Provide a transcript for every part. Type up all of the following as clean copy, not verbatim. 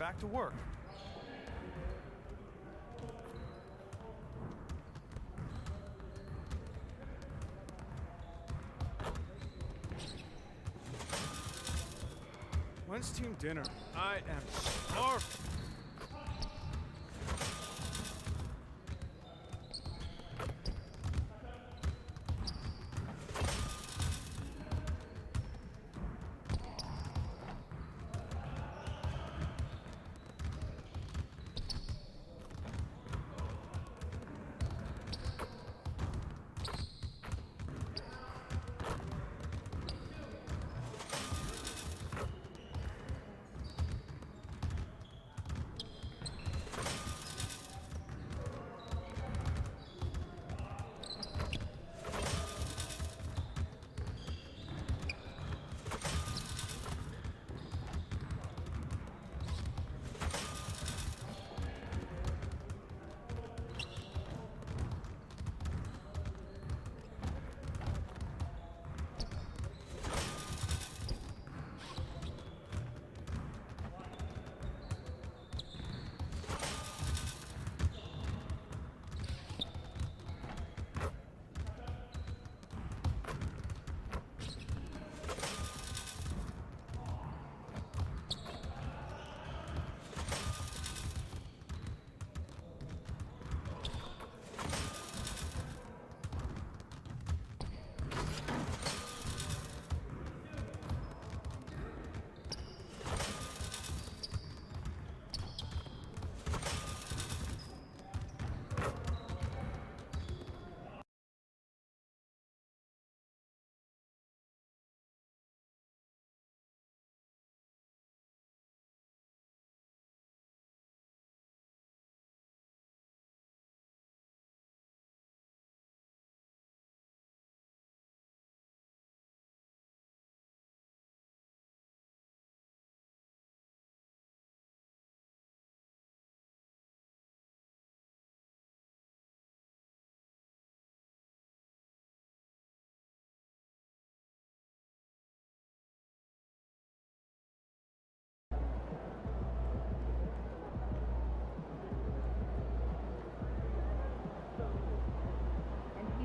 back to work. When's team dinner? I am starving.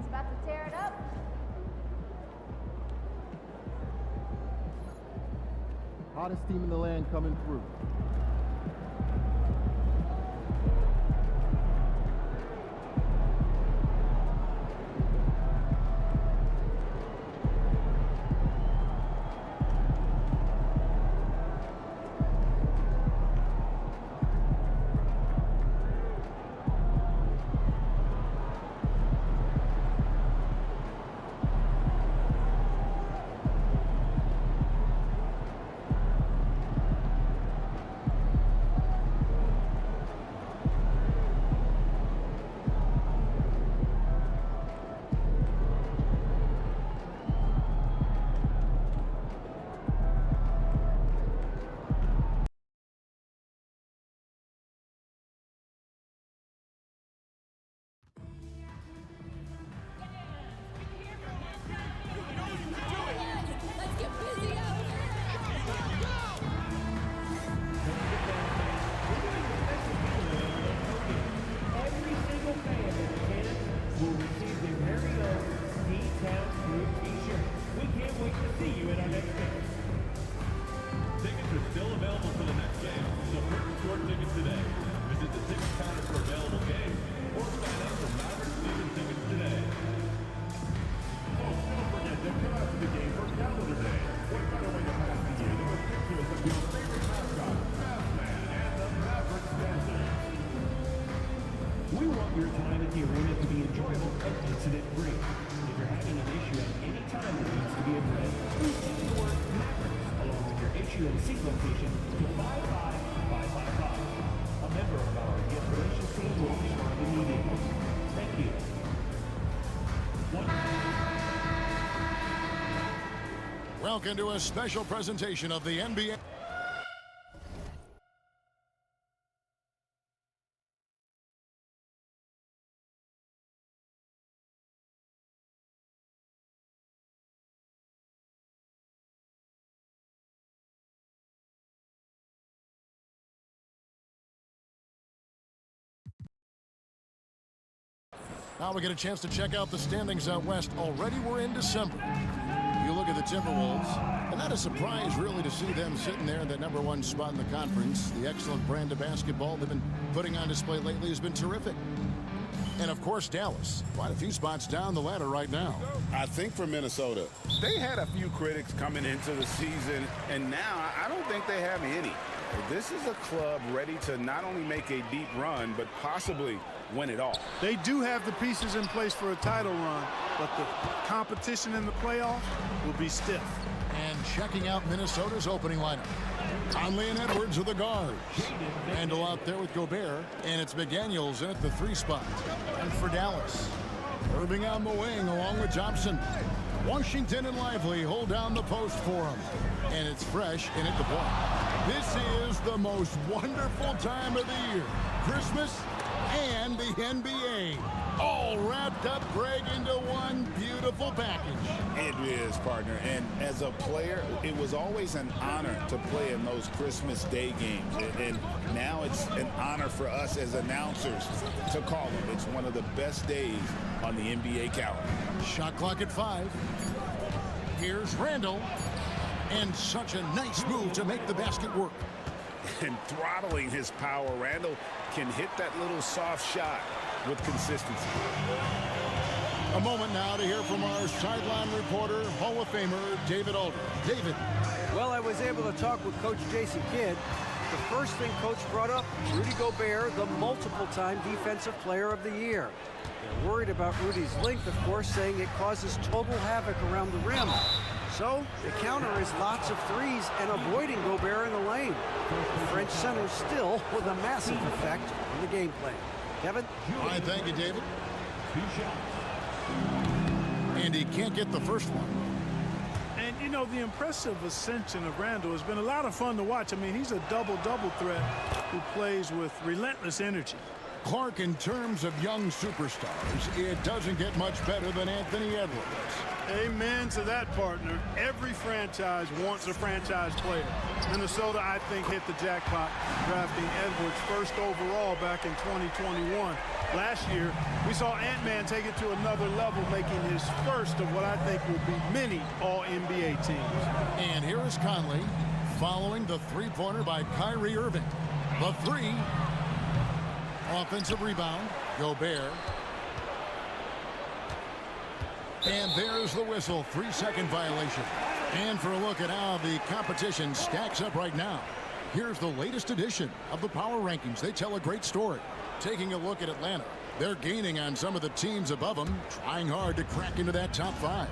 About to tear it up. Hottest team in the land coming through. We want your time at the arena to be enjoyable and incident-free. If you're having an issue at any time that needs to be addressed, please text the word Mavericks along with your issue and seat location to 55555. A member of our guest relations team will respond immediately. Thank you. Welcome to a special presentation of the NBA. Now we get a chance to check out the standings out west. Already we're in December. You look at the Timberwolves, and not a surprise really to see them sitting there in that #1 spot in the conference. The excellent brand of basketball they've been putting on display lately has been terrific. And of course Dallas, quite a few spots down the ladder right now. I think for Minnesota, they had a few critics coming into the season, and now I don't think they have any. This is a club ready to not only make a deep run, but possibly win it all. They do have the pieces in place for a title run, but the competition in the playoffs will be stiff. And checking out Minnesota's opening lineup. Conley and Edwards are the guards. Randall out there with Gobert, and it's McDaniels in at the 3 spot. And for Dallas, Irving on the wing along with Thompson. Washington and Lively hold down the post for him. And it's Fresh in at the point. This is the most wonderful time of the year. Christmas and the NBA. All wrapped up, Greg, into one beautiful package. It is, partner. And as a player, it was always an honor to play in those Christmas Day games. And now it's an honor for us as announcers to call them. It's one of the best days on the NBA calendar. Shot clock at 5. Here's Randall. And such a nice move to make the basket work. And throttling his power, Randall can hit that little soft shot with consistency. A moment now to hear from our sideline reporter, Hall of Famer David Aldridge. David. Well, I was able to talk with Coach Jason Kidd. The first thing Coach brought up, Rudy Gobert, the multiple-time Defensive Player of the Year. They're worried about Rudy's length, of course, saying it causes total havoc around the rim. So the counter is lots of threes and avoiding Gobert in the lane. The French center still with a massive effect on the game plan. Kevin? All right, thank you, David. And he can't get the first one. And, you know, the impressive ascension of Randall has been a lot of fun to watch. I mean, he's a double-double threat who plays with relentless energy. Clark, in terms of young superstars, it doesn't get much better than Anthony Edwards. Amen to that, partner. Every franchise wants a franchise player. Minnesota, I think, hit the jackpot drafting Edwards first overall back in 2021. Last year, we saw Ant-Man take it to another level, making his first of what I think will be many All-NBA teams. And here is Conley following the three-pointer by Kyrie Irving. The 3. Offensive rebound, Gobert. And there's the whistle, 3-second violation. And for a look at how the competition stacks up right now, here's the latest edition of the Power Rankings. They tell a great story. Taking a look at Atlanta, they're gaining on some of the teams above them, trying hard to crack into that top 5.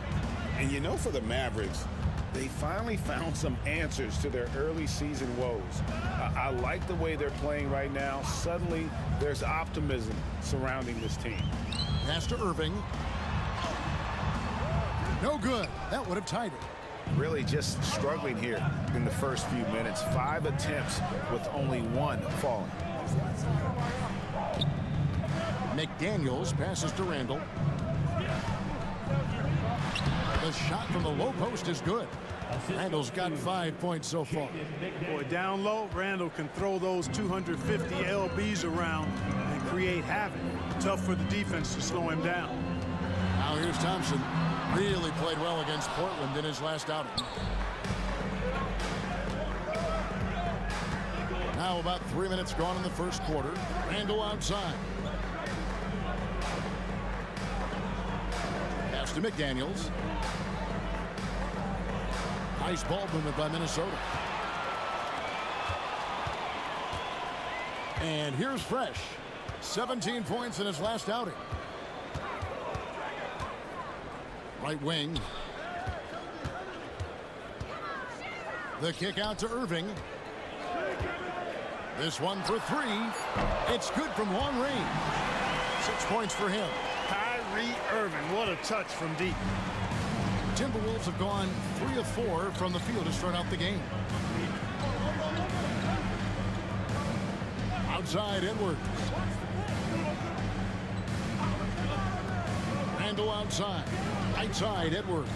And you know, for the Mavericks, they finally found some answers to their early season woes. I like the way they're playing right now. Suddenly, there's optimism surrounding this team. Pass to Irving. No good. That would have tied it. Really just struggling here in the first few minutes. 5 attempts with only 1 falling. McDaniels passes to Randall. The shot from the low post is good. Randall's got 5 points so far. Boy, down low, Randall can throw those 250 LBs around and create havoc. Tough for the defense to slow him down. Now here's Thompson. Really played well against Portland in his last outing. Now about 3 minutes gone in the first quarter. Randall outside. Pass to McDaniels. Nice ball movement by Minnesota. And here's Fresh. 17 points in his last outing. Right wing. The kick out to Irving. This one for 3. It's good from long range. 6 points for him. Kyrie Irving, what a touch from deep. Timberwolves have gone 3 of 4 from the field to start out the game. Outside Edwards. Randall outside. Outside Edwards.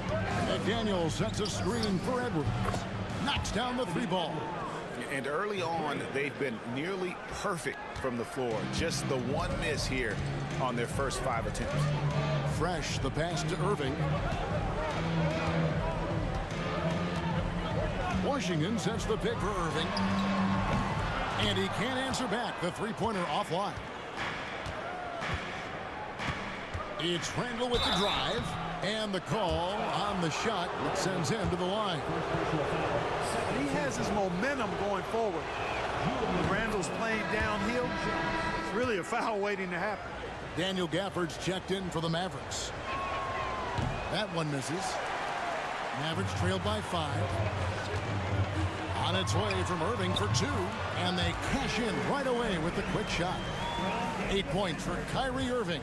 McDaniels sets a screen for Edwards. Knocks down the 3 ball. And early on, they've been nearly perfect from the floor. Just the one miss here on their first 5 attempts. Fresh, the pass to Irving. Washington sets the pick for Irving. And he can't answer back. The three-pointer offline. It's Randall with the drive. And the call on the shot that sends him to the line. He has his momentum going forward. Randall's playing downhill. It's really a foul waiting to happen. Daniel Gafford's checked in for the Mavericks. That one misses. Mavericks trailed by 5. On its way from Irving for 2. And they cash in right away with the quick shot. 8 points for Kyrie Irving.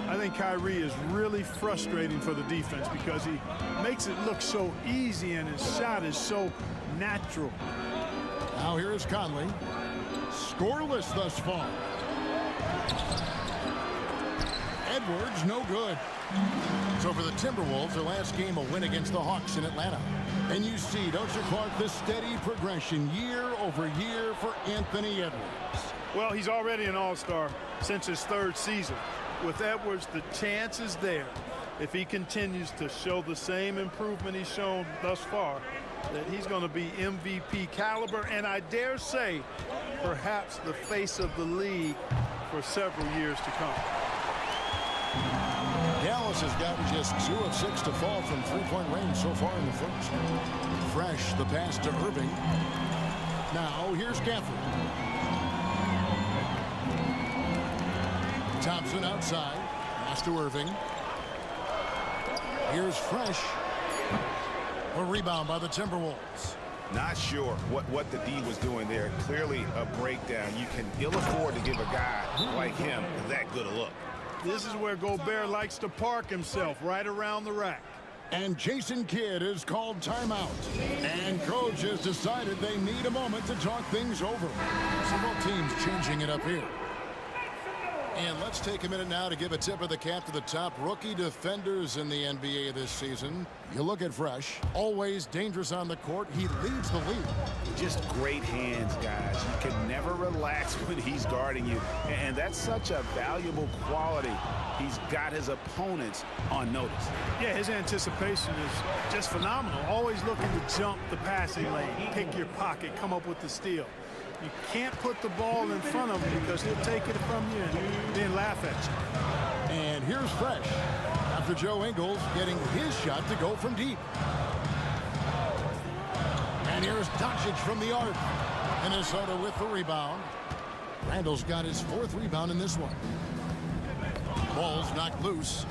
I think Kyrie is really frustrating for the defense because he makes it look so easy and his shot is so natural. Now here is Conley. Scoreless thus far. Edwards, no good. So for the Timberwolves, their last game, a win against the Hawks in Atlanta. And you see, don't you, Clark, the steady progression year over year for Anthony Edwards. Well, he's already an all-star since his 3rd season. With Edwards, the chance is there, if he continues to show the same improvement he's shown thus far, that he's going to be MVP caliber, and I dare say, perhaps the face of the league for several years to come. Dallas has gotten just 2 of 6 to fall from three-point range so far in the first. Fresh, the pass to Irving. Now, here's Gafford. Thompson outside. Pass to Irving. Here's Fresh. A rebound by the Timberwolves. Not sure what the D was doing there. Clearly a breakdown. You can ill afford to give a guy like him that good a look. This is where Gobert likes to park himself, right around the rack. And Jason Kidd is called timeout. And coach has decided they need a moment to talk things over. So both teams changing it up here. And let's take a minute now to give a tip of the cap to the top rookie defenders in the NBA this season. You look at Fresh, always dangerous on the court. He leads the league. Just great hands, guys. You can never relax when he's guarding you. And that's such a valuable quality. He's got his opponents on notice. Yeah, his anticipation is just phenomenal. Always looking to jump the passing lane, pick your pocket, come up with the steal. You can't put the ball in front of him because he'll take it from you and then laugh at you. And here's Fresh after Joe Ingles getting his shot to go from deep. And here's Doncic from the arc. Minnesota with the rebound. Randall's got his 4th rebound in this one. Ball's knocked loose.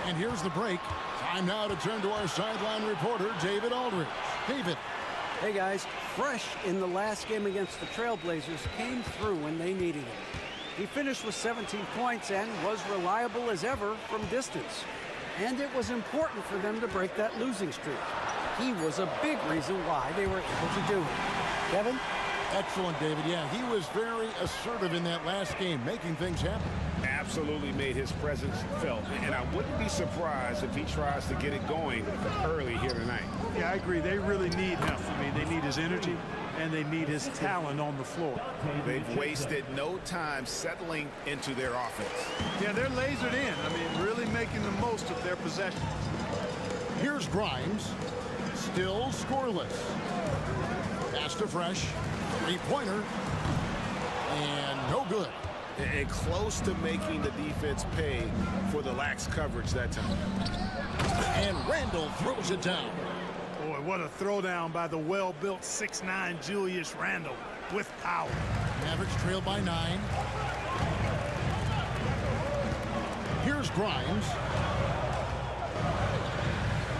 And here's the break. Time now to turn to our sideline reporter, David Aldridge. David. Hey guys, Fresh in the last game against the Trailblazers came through when they needed him. He finished with 17 points and was reliable as ever from distance. And it was important for them to break that losing streak. He was a big reason why they were able to do it. Kevin? Excellent, David. Yeah, he was very assertive in that last game, making things happen. Absolutely made his presence felt. And I wouldn't be surprised if he tries to get it going early here tonight. Yeah, I agree. They really need him. I mean, they need his energy and they need his talent on the floor. They've wasted no time settling into their offense. Yeah, they're lasered in. I mean, really making the most of their possessions. Here's Grimes. Still scoreless. Pass to Fresh. Three-pointer. And no good. And close to making the defense pay for the lax coverage that time. And Randall throws it down. Boy, what a throwdown by the well-built 6'9" Julius Randle with power. Mavericks trail by 9. Here's Grimes.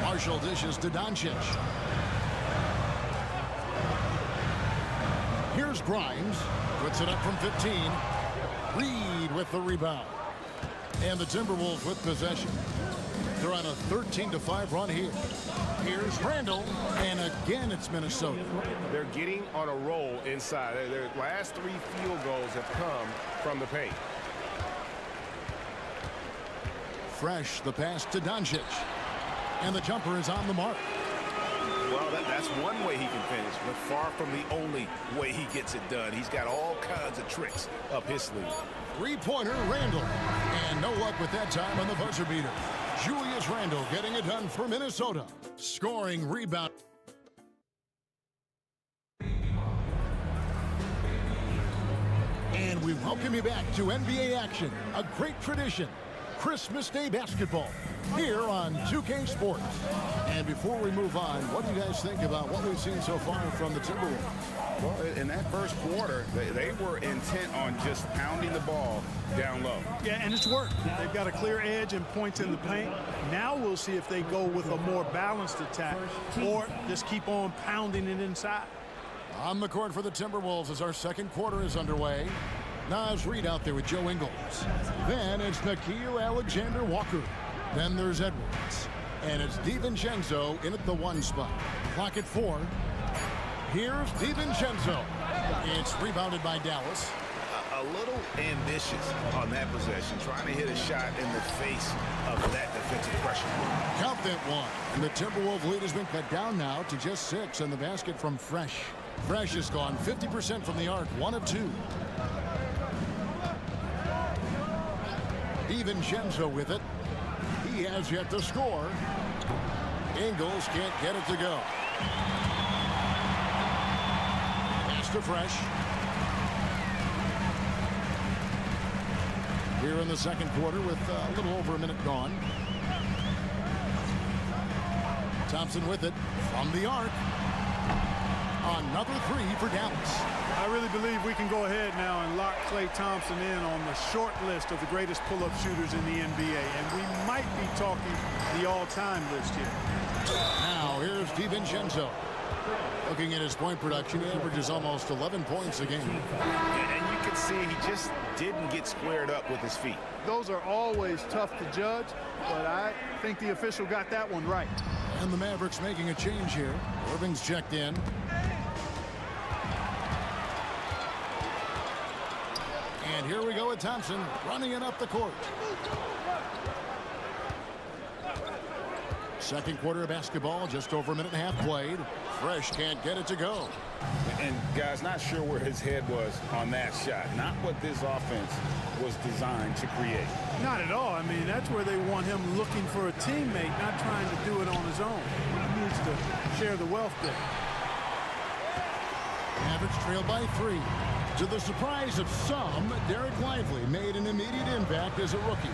Marshall dishes to Doncic. Here's Grimes. Puts it up from 15. Reed with the rebound. And the Timberwolves with possession. They're on a 13-5 run here. Here's Randall. And again, it's Minnesota. They're getting on a roll inside. Their last 3 field goals have come from the paint. Fresh, the pass to Doncic. And the jumper is on the mark. Well, that's one way he can finish, but far from the only way he gets it done. He's got all kinds of tricks up his sleeve. Three-pointer, Randall. And no luck with that time on the buzzer beater. Julius Randall getting it done for Minnesota. Scoring, rebound. And we welcome you back to NBA action, a great tradition. Christmas Day basketball here on 2K Sports. And before we move on, what do you guys think about what we've seen so far from the Timberwolves? Well, in that first quarter, they were intent on just pounding the ball down low. Yeah, and it's worked. They've got a clear edge and points in the paint. Now we'll see if they go with a more balanced attack or just keep on pounding it inside. On the court for the Timberwolves as our second quarter is underway. Naz Reid out there with Joe Ingles. Then it's Nickeil Alexander-Walker. Then there's Edwards. And it's DiVincenzo in at the 1 spot. Clock at 4. Here's DiVincenzo. It's rebounded by Dallas. A little ambitious on that possession, trying to hit a shot in the face of that defensive pressure. Count that one. And the Timberwolves lead has been cut down now to just 6 and the basket from Fresh. Fresh has gone 50% from the arc, 1 of 2. DiVincenzo with it. He has yet to score. Ingles can't get it to go. Pass to Fresh. Here in the second quarter with a little over a minute gone. Thompson with it from the arc. Another 3 for Dallas. I really believe we can go ahead now and lock Klay Thompson in on the short list of the greatest pull-up shooters in the NBA. And we might be talking the all-time list here. Now here's DiVincenzo. Looking at his point production, he averages almost 11 points a game. And you can see he just didn't get squared up with his feet. Those are always tough to judge, but I think the official got that one right. And the Mavericks making a change here. Irving's checked in. And here we go with Thompson running it up the court. Second quarter of basketball, just over a minute and a half played. Fresh can't get it to go. And guys, not sure where his head was on that shot. Not what this offense was designed to create. Not at all. I mean, that's where they want him looking for a teammate, not trying to do it on his own. He needs to share the wealth there. Mavericks trail by 3. To the surprise of some, Derek Lively made an immediate impact as a rookie.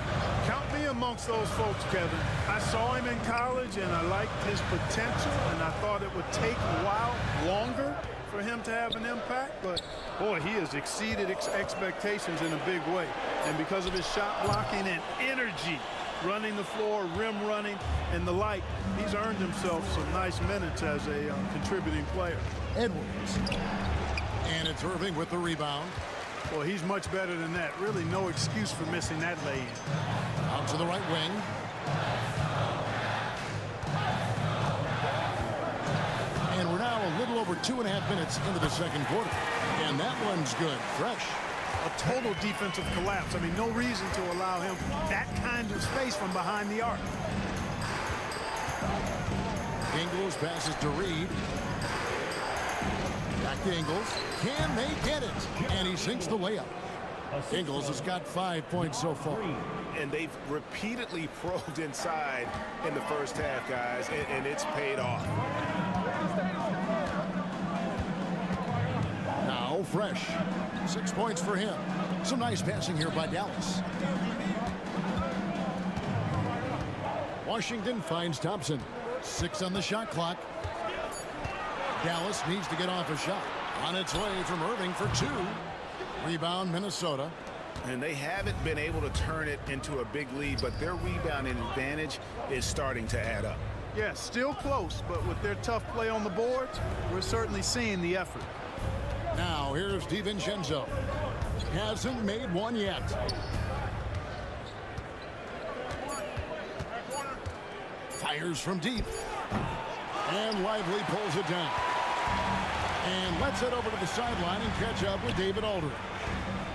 Count me amongst those folks, Kevin. I saw him in college, and I liked his potential, and I thought it would take a while longer for him to have an impact. But, boy, he has exceeded expectations in a big way. And because of his shot blocking and energy, running the floor, rim running, and the like, he's earned himself some nice minutes as a contributing player. Edwards. And it's Irving with the rebound. Well, he's much better than that. Really no excuse for missing that lay-in. Out to the right wing. And we're now a little over 2.5 minutes into the second quarter. And that one's good. Fresh. A total defensive collapse. I mean, no reason to allow him that kind of space from behind the arc. Ingles passes to Reid. Back to Ingles. Can they get it? And he sinks the layup. Ingles has got 5 points so far. And they've repeatedly probed inside in the first half, guys, and it's paid off. Now Fresh. 6 points for him. Some nice passing here by Dallas. Washington finds Thompson. 6 on the shot clock. Dallas needs to get off a shot. On its way from Irving for 2. Rebound Minnesota. And they haven't been able to turn it into a big lead, but their rebounding advantage is starting to add up. Yeah, still close, but with their tough play on the boards, we're certainly seeing the effort. Now here's DiVincenzo. Hasn't made one yet. Fires from deep. And Lively pulls it down. And let's head over to the sideline and catch up with David Aldridge.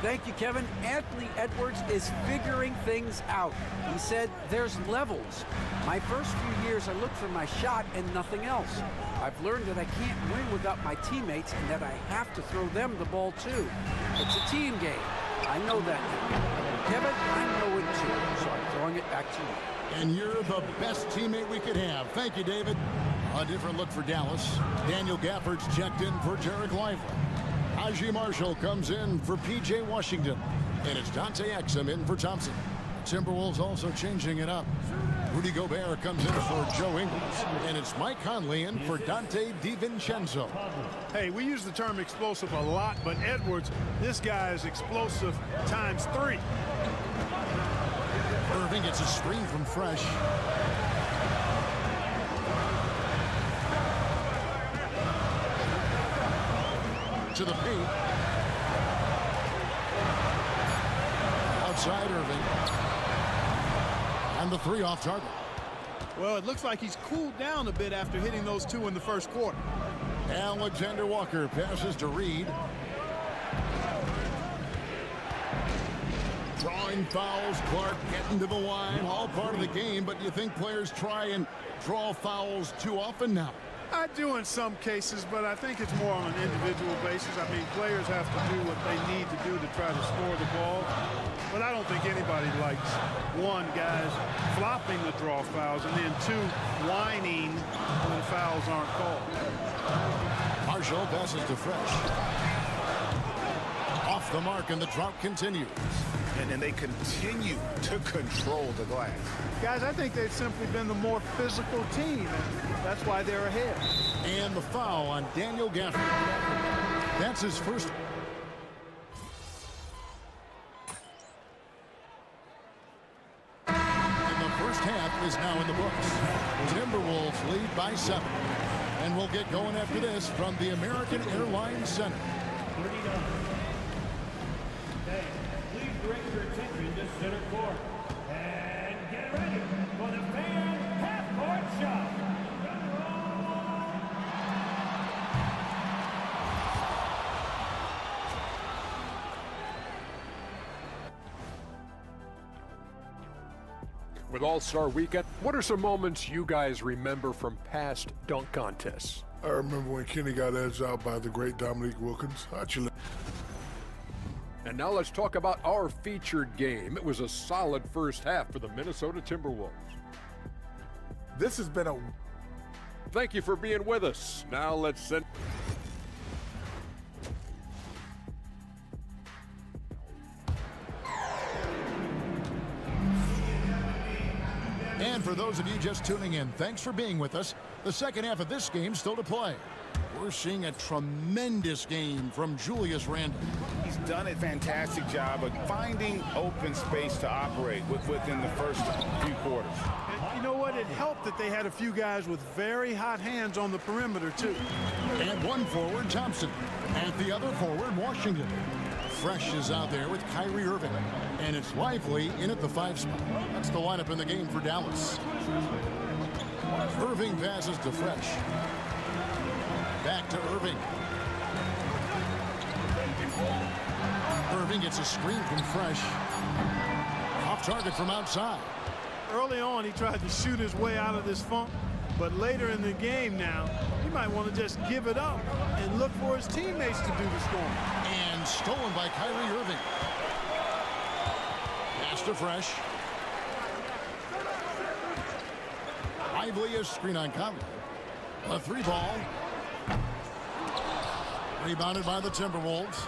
Thank you, Kevin. Anthony Edwards is figuring things out. He said there's levels. My first few years, I looked for my shot and nothing else. I've learned that I can't win without my teammates and that I have to throw them the ball too. It's a team game. I know that now. Kevin, I know it too, so I'm throwing it back to you. And you're the best teammate we could have. Thank you, David. A different look for Dallas. Daniel Gafford's checked in for Derek Lively. Najee Marshall comes in for P.J. Washington. And it's Dante Exum in for Thompson. Timberwolves also changing it up. Rudy Gobert comes in for Joe Ingles. And it's Mike Conley in for Dante DiVincenzo. Hey, we use the term explosive a lot, but Edwards, this guy is explosive times 3. Irving gets a screen from Fresh. To the paint. Outside Irving. And the 3 off target. Well, it looks like he's cooled down a bit after hitting those 2 in the first quarter. Alexander Walker passes to Reed. Drawing fouls, Clark getting to the line, all part of the game, but do you think players try and draw fouls too often now? I do in some cases, but I think it's more on an individual basis. I mean, players have to do what they need to do to try to score the ball. But I don't think anybody likes, 1, guys flopping the draw fouls, and then 2, whining when fouls aren't called. Marshall passes to Fresh. Off the mark, and the drought continues. And they continue to control the glass. Guys, I think they've simply been the more physical team, and that's why they're ahead. And the foul on Daniel Gafford. That's his first. And the first half is now in the books. Timberwolves lead by 7. And we'll get going after this from the American Airlines Center. 39. Hey, please direct your attention to center court. And get ready for the fan half-court shot. With All-Star Weekend, what are some moments you guys remember from past dunk contests? I remember when Kenny got edged out by the great Dominique Wilkins. And now let's talk about our featured game. It was a solid first half for the Minnesota Timberwolves. This has been a... Thank you for being with us. Now let's send... And for those of you just tuning in, thanks for being with us. The second half of this game still to play. We're seeing a tremendous game from Julius Randle. He's done a fantastic job of finding open space to operate within the first few quarters. And you know what? It helped that they had a few guys with very hot hands on the perimeter, too. And one forward, Thompson. At the other forward, Washington. Fresh is out there with Kyrie Irving. And it's Lively in at the 5 spot. That's the lineup in the game for Dallas. Irving passes to Fresh. Back to Irving. Irving gets a screen from Fresh. Off target from outside. Early on, he tried to shoot his way out of this funk, but later in the game now, he might want to just give it up and look for his teammates to do the scoring. And stolen by Kyrie Irving. Pass to Fresh. Lively a screen on Conley. A 3 ball. Rebounded by the Timberwolves.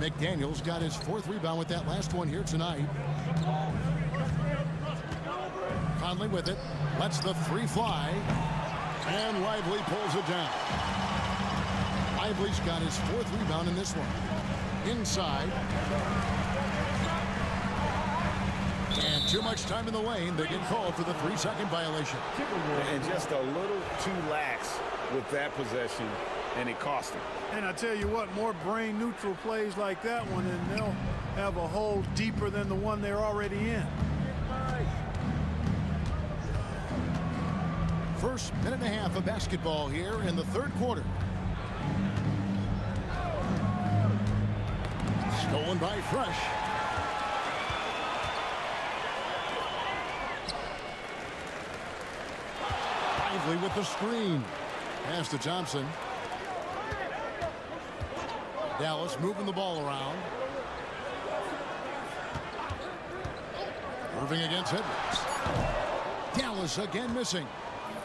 McDaniels got his 4th rebound with that last one here tonight. Conley with it. Lets the 3 fly. And Lively pulls it down. Lively's got his 4th rebound in this one. Inside. And too much time in the lane. They get called for the 3-second violation. And just a little too lax with that possession, and it cost him. And I tell you what, more brain neutral plays like that one, and they'll have a hole deeper than the one they're already in. First minute and a half of basketball here in the 3rd quarter. Stolen by Fresh. Lively with the screen. Pass to Thompson. Dallas moving the ball around. Irving against Edwards. Dallas again missing.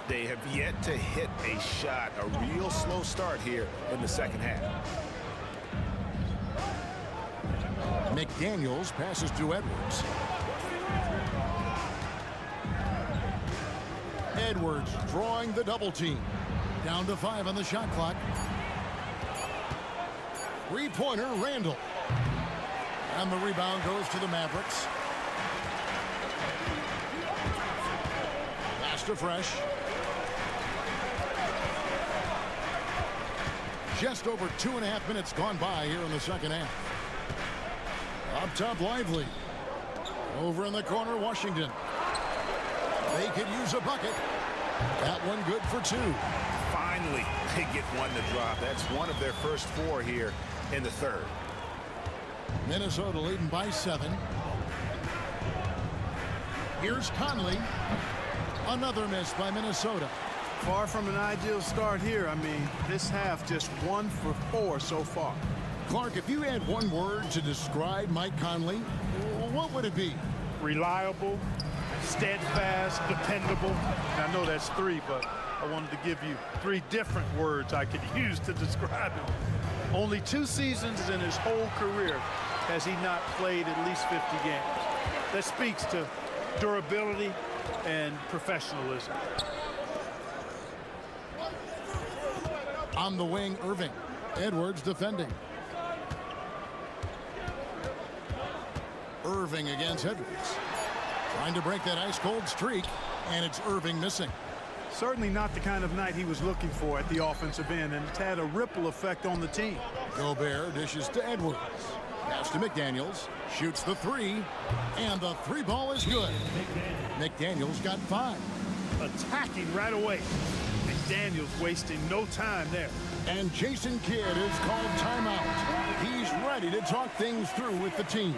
They have yet to hit a shot, a real slow start here in the second half. McDaniels passes to Edwards. Edwards drawing the double team. Down to 5 on the shot clock. Three-pointer, Randall. And the rebound goes to the Mavericks. Pass to Fresh. Just over 2.5 minutes gone by here in the second half. Up top, Lively. Over in the corner, Washington. They could use a bucket. That one good for 2. Finally, they get one to drop. That's one of their first 4 here in the third. Minnesota leading by 7. Here's Conley. Another miss by Minnesota. Far from an ideal start here. I mean, this half just 1 for 4 so far. Clark, if you had one word to describe Mike Conley, what would it be? Reliable, steadfast, dependable. I know that's 3, but I wanted to give you 3 different words I could use to describe him. Only 2 seasons in his whole career has he not played at least 50 games. That speaks to durability and professionalism. On the wing, Irving. Edwards defending. Irving against Edwards. Trying to break that ice-cold streak, and it's Irving missing. Certainly not the kind of night he was looking for at the offensive end, and it's had a ripple effect on the team. Gobert dishes to Edwards. Pass to McDaniels. Shoots the 3, and the 3 ball is good. McDaniels got 5. Attacking right away. McDaniels wasting no time there. And Jason Kidd is called timeout. He's ready to talk things through with the team.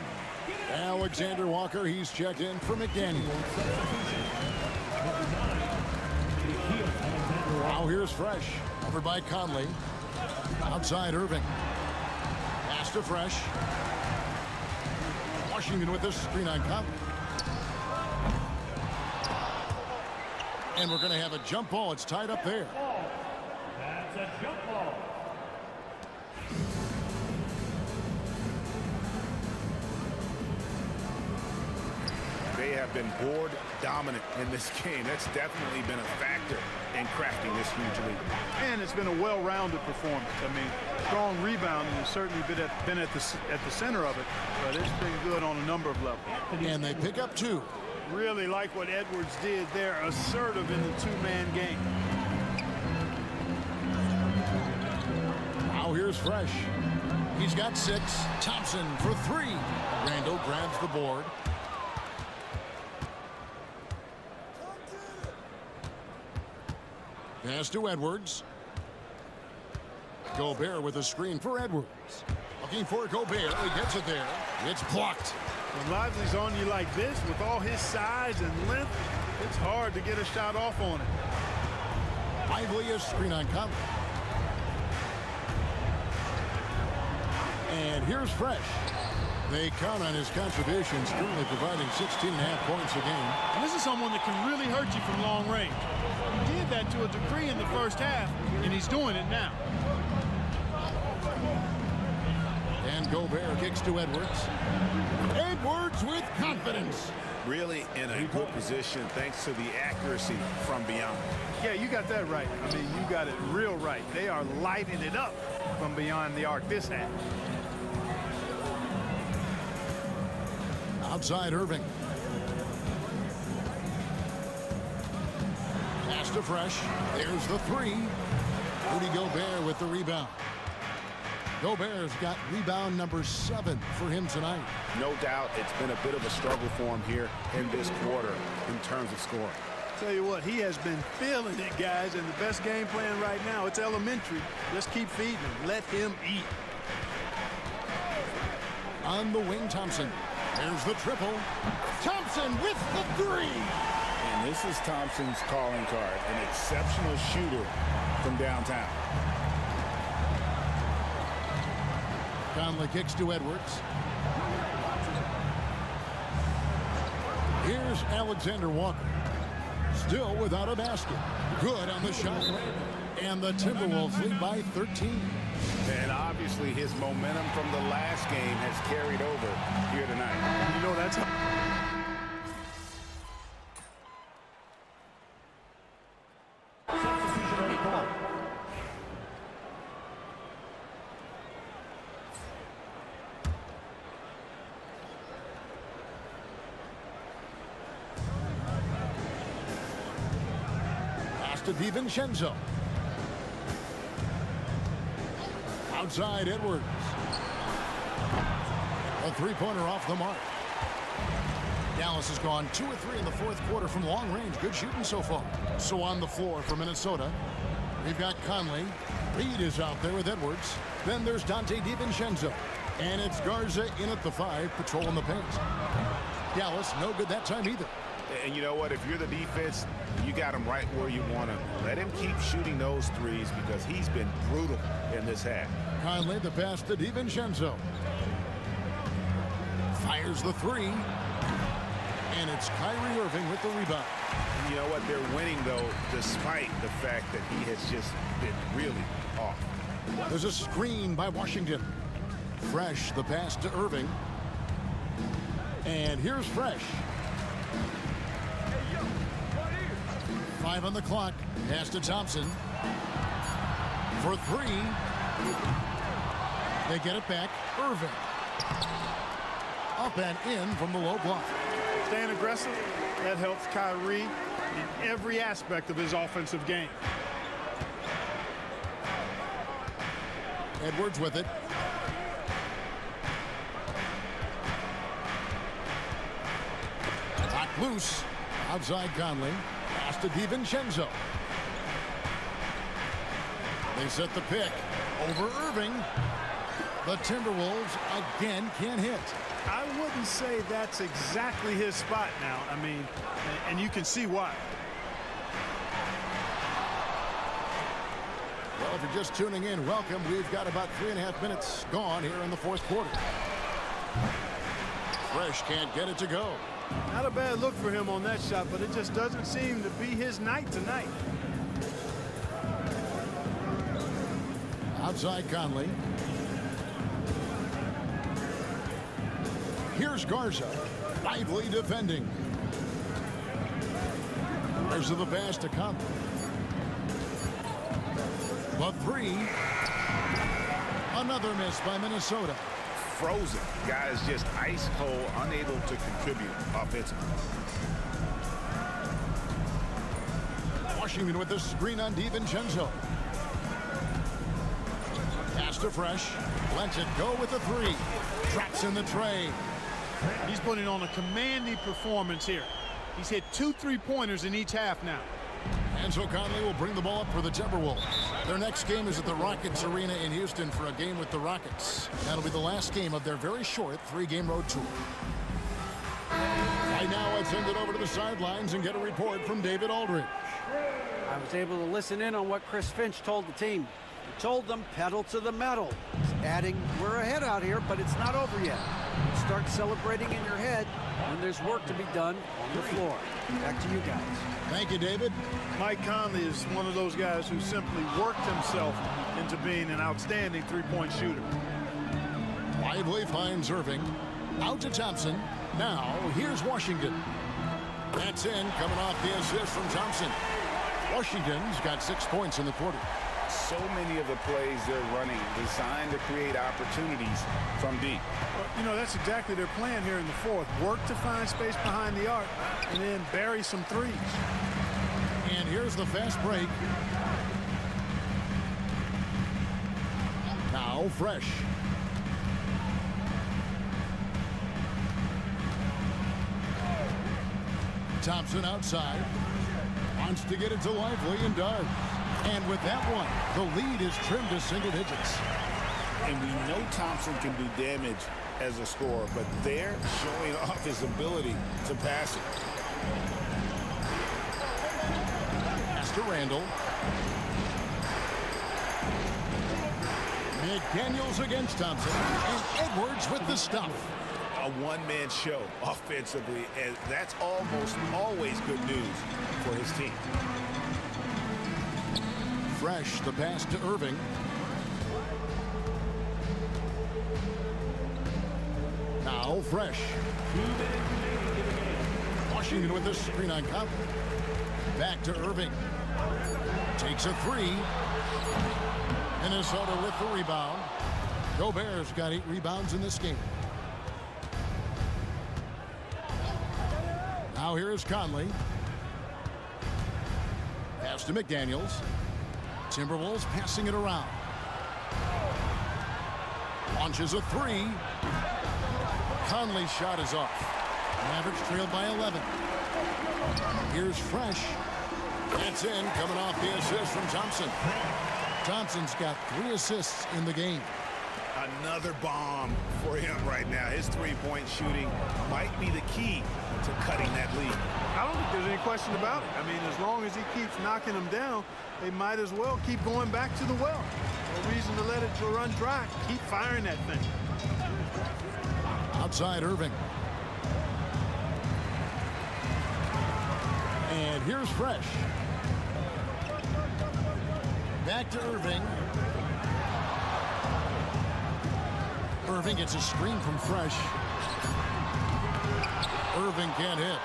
Alexander Walker, he's checked in for McDaniels. Now here's Fresh, covered by Conley. Outside Irving. Pass to Fresh. Washington with this screen on Conley. And we're going to have a jump ball. It's tied up there. That's a jump ball. They have been board dominant in this game. That's definitely been a factor in crafting this huge lead. And it's been a well-rounded performance. I mean, strong rebounding has certainly been at the center of it, but it's been good on a number of levels. And they pick up 2. Really like what Edwards did there, assertive in the 2-man game. Now here's Fresh. He's got 6. Thompson for 3. Randall grabs the board. Pass to Edwards. Gobert with a screen for Edwards. Looking for Gobert. He gets it there. It's blocked. When Lively's on you like this, with all his size and length, it's hard to get a shot off on it. Lively is screen on Conley. And here's Fresh. They count on his contributions, currently providing 16.5 points a game. And this is someone that can really hurt you from long range. He did that to a degree in the first half, and he's doing it now. And Gobert kicks to Edwards. Edwards with confidence. Really in a good position thanks to the accuracy from beyond. Yeah, you got that right. I mean, you got it real right. They are lighting it up from beyond the arc this half. Outside Irving. Pass to Fresh. There's the 3. Rudy Gobert with the rebound. Gobert's got rebound number 7 for him tonight. No doubt it's been a bit of a struggle for him here in this quarter in terms of scoring. Tell you what, he has been feeling it, guys, and the best game plan right now, it's elementary. Just keep feeding him. Let him eat. On the wing, Thompson. There's the triple. Thompson with the three. And this is Thompson's calling card, an exceptional shooter from downtown. Conley kicks to Edwards. Here's Alexander Walker. Still without a basket. Good on the shot. And the Timberwolves lead by 13. And obviously his momentum from the last game has carried over here tonight. You know, that's how... Substitutionary call. Pass to DiVincenzo. Outside Edwards. A three-pointer off the mark. Dallas has gone 2 or 3 in the fourth quarter from long range. Good shooting so far. So on the floor for Minnesota, we've got Conley. Reed is out there with Edwards. Then there's Dante DiVincenzo. And it's Garza in at the 5, patrolling the paint. Dallas, no good that time either. And you know what? If you're the defense, you got him right where you want him. Let him keep shooting those threes because he's been brutal in this half. Conley, the pass to DiVincenzo. Fires the 3. And it's Kyrie Irving with the rebound. You know what? They're winning, though, despite the fact that he has just been really off. There's a screen by Washington. Fresh, the pass to Irving. And here's Fresh. 5 on the clock. Pass to Thompson. For 3. They get it back. Irving. Up and in from the low block. Staying aggressive, that helps Kyrie in every aspect of his offensive game. Edwards with it. Locked loose. Outside Conley. Pass to DiVincenzo. They set the pick. Over Irving. The Timberwolves again can't hit. I wouldn't say that's exactly his spot now. I mean, and you can see why. Well, if you're just tuning in, welcome. We've got about 3.5 minutes gone here in the fourth quarter. Fresh can't get it to go. Not a bad look for him on that shot, but it just doesn't seem to be his night tonight. Outside Conley. Here's Garza, lively defending. There's the pass to Conley. The 3. Another miss by Minnesota. Frozen. Guys just ice cold, unable to contribute offensively. Washington with the screen on DiVincenzo. Pass to Fresh. Lets it go with the 3. Traps in the tray. He's putting on a commanding performance here. He's hit 2 3-pointers in each half now. And so Conley will bring the ball up for the Timberwolves. Their next game is at the Rockets Arena in Houston for a game with the Rockets. That'll be the last game of their very short 3-game road tour. Right now, let's send it over to the sidelines and get a report from David Aldridge. I was able to listen in on what Chris Finch told the team. He told them pedal to the metal. He's adding, we're ahead out here, but it's not over yet. Start celebrating in your head when there's work to be done on the floor. Back to you guys. Thank you, David. Mike Conley is one of those guys who simply worked himself into being an outstanding 3-point shooter. Lively finds Irving. Out to Thompson. Now, here's Washington. That's in, coming off the assist from Thompson. Washington's got 6 points in the quarter. So many of the plays they're running designed to create opportunities from deep. Well, you know, that's exactly their plan here in the fourth. Work to find space behind the arc and then bury some threes. And here's the fast break. Now Fresh. Thompson outside. Wants to get it to Lively and does. And with that one, the lead is trimmed to single digits. And we know Thompson can do damage as a scorer, but they're showing off his ability to pass it. Pass to Randall. McDaniels against Thompson. And Edwards with the stuff. A one-man show offensively, and that's almost always good news for his team. Fresh, the pass to Irving. Now Fresh. Washington with the screen on Conley. Back to Irving. Takes a three. Minnesota with the rebound. Gobert's got 8 rebounds in this game. Now here is Conley. Pass to McDaniels. Timberwolves passing it around. Launches a three. Conley's shot is off. Mavericks trailed by 11. Here's Fresh. That's in, coming off the assist from Thompson. Thompson's got 3 assists in the game. Another bomb for him right now. His three-point shooting might be the key to cutting that lead. I don't think there's any question about it. I mean, as long as he keeps knocking them down, they might as well keep going back to the well. No reason to let it run dry. Keep firing that thing. Outside Irving. And here's Fresh. Back to Irving. Irving gets a screen from Fresh. Irving can't hit.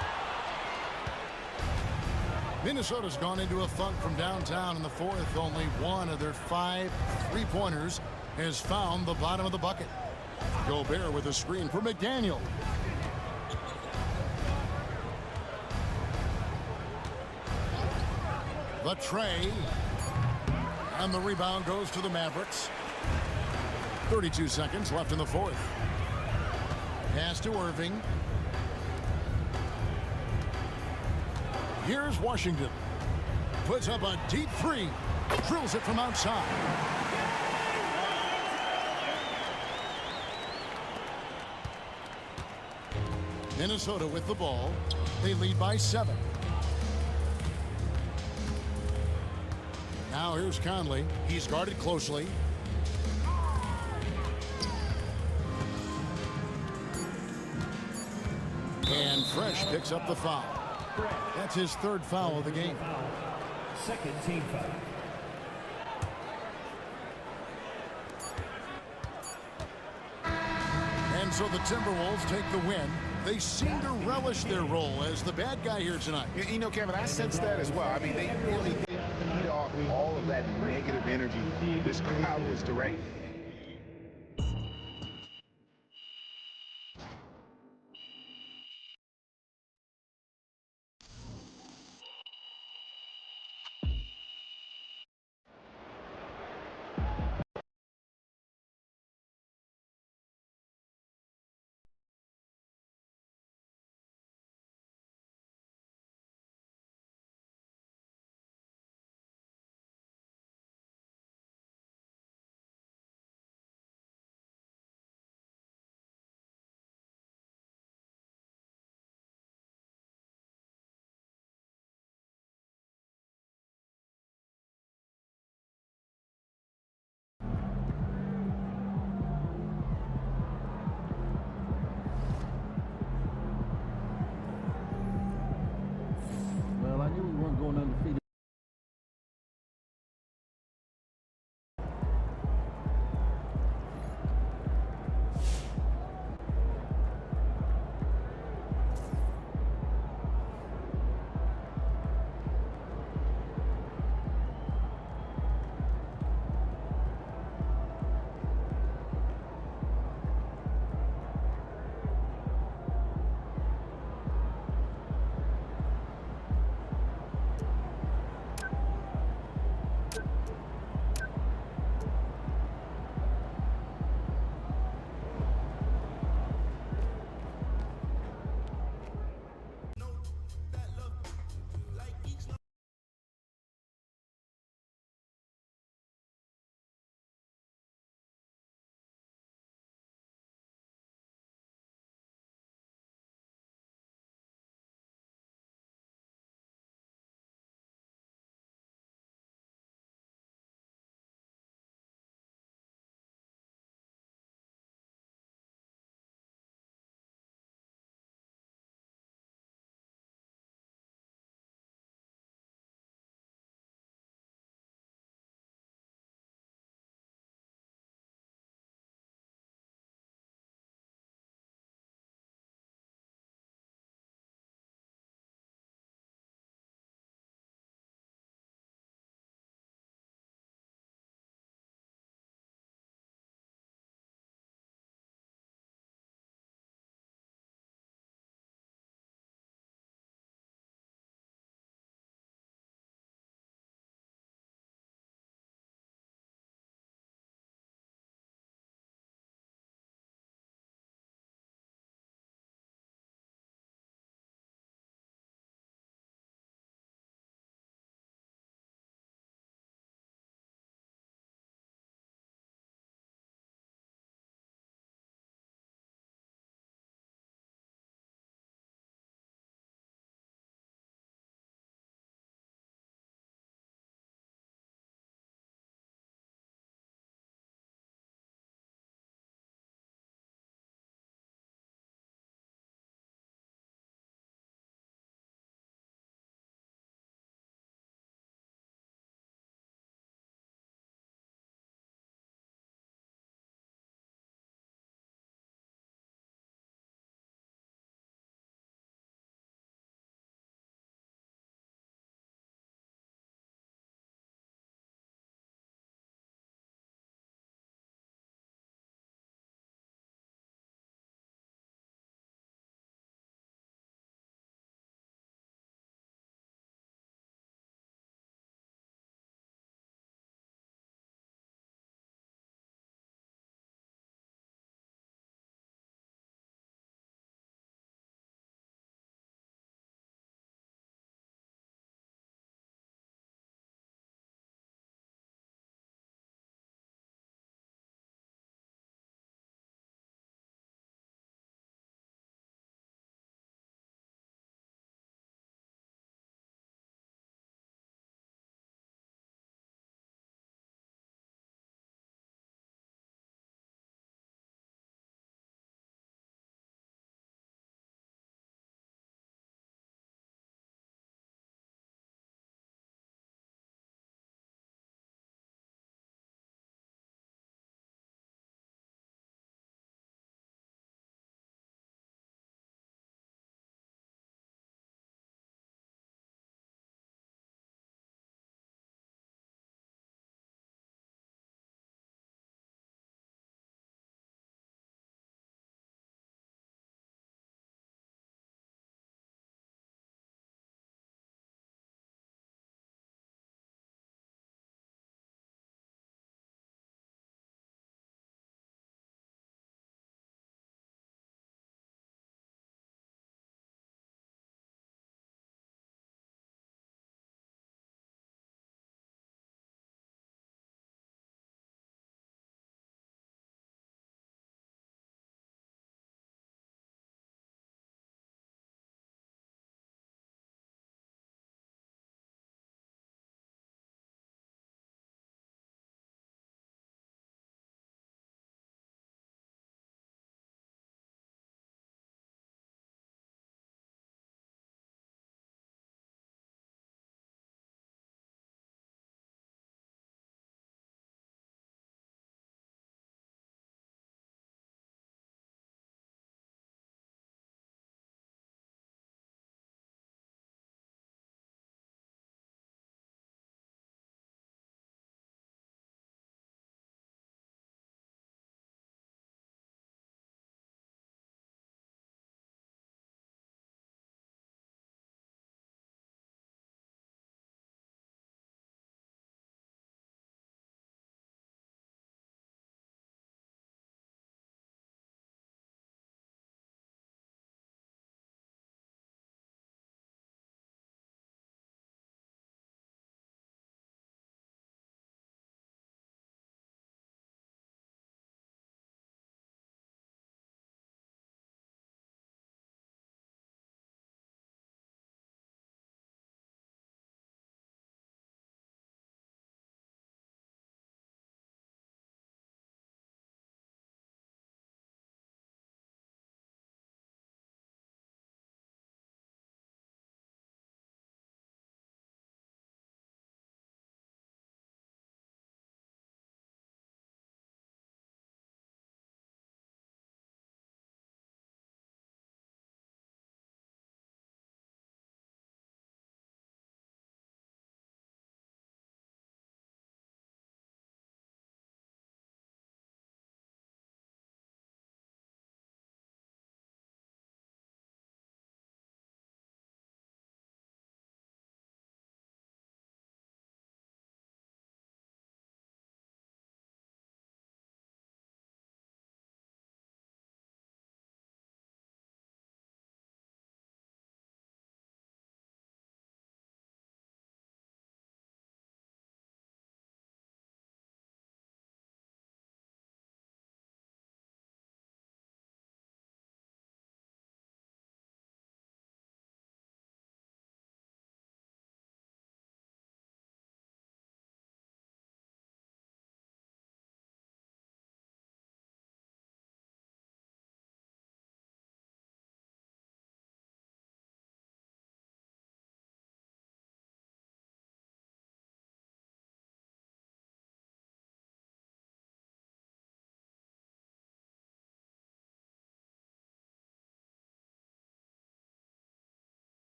Minnesota's gone into a funk from downtown in the fourth. Only one of their 5 3-pointers has found the bottom of the bucket. Gobert with a screen for McDaniel. The tray. And the rebound goes to the Mavericks. 32 seconds left in the fourth. Pass to Irving. Here's Washington. Puts up a deep three. Drills it from outside. Minnesota with the ball. They lead by 7. Now here's Conley. He's guarded closely. And Fresh picks up the foul. That's his 3rd foul of the game. Second team foul. And so the Timberwolves take the win. They seem to relish their role as the bad guy here tonight. You know, Kevin, I sense that as well. I mean, they really did feed off all of that negative energy this crowd was directing.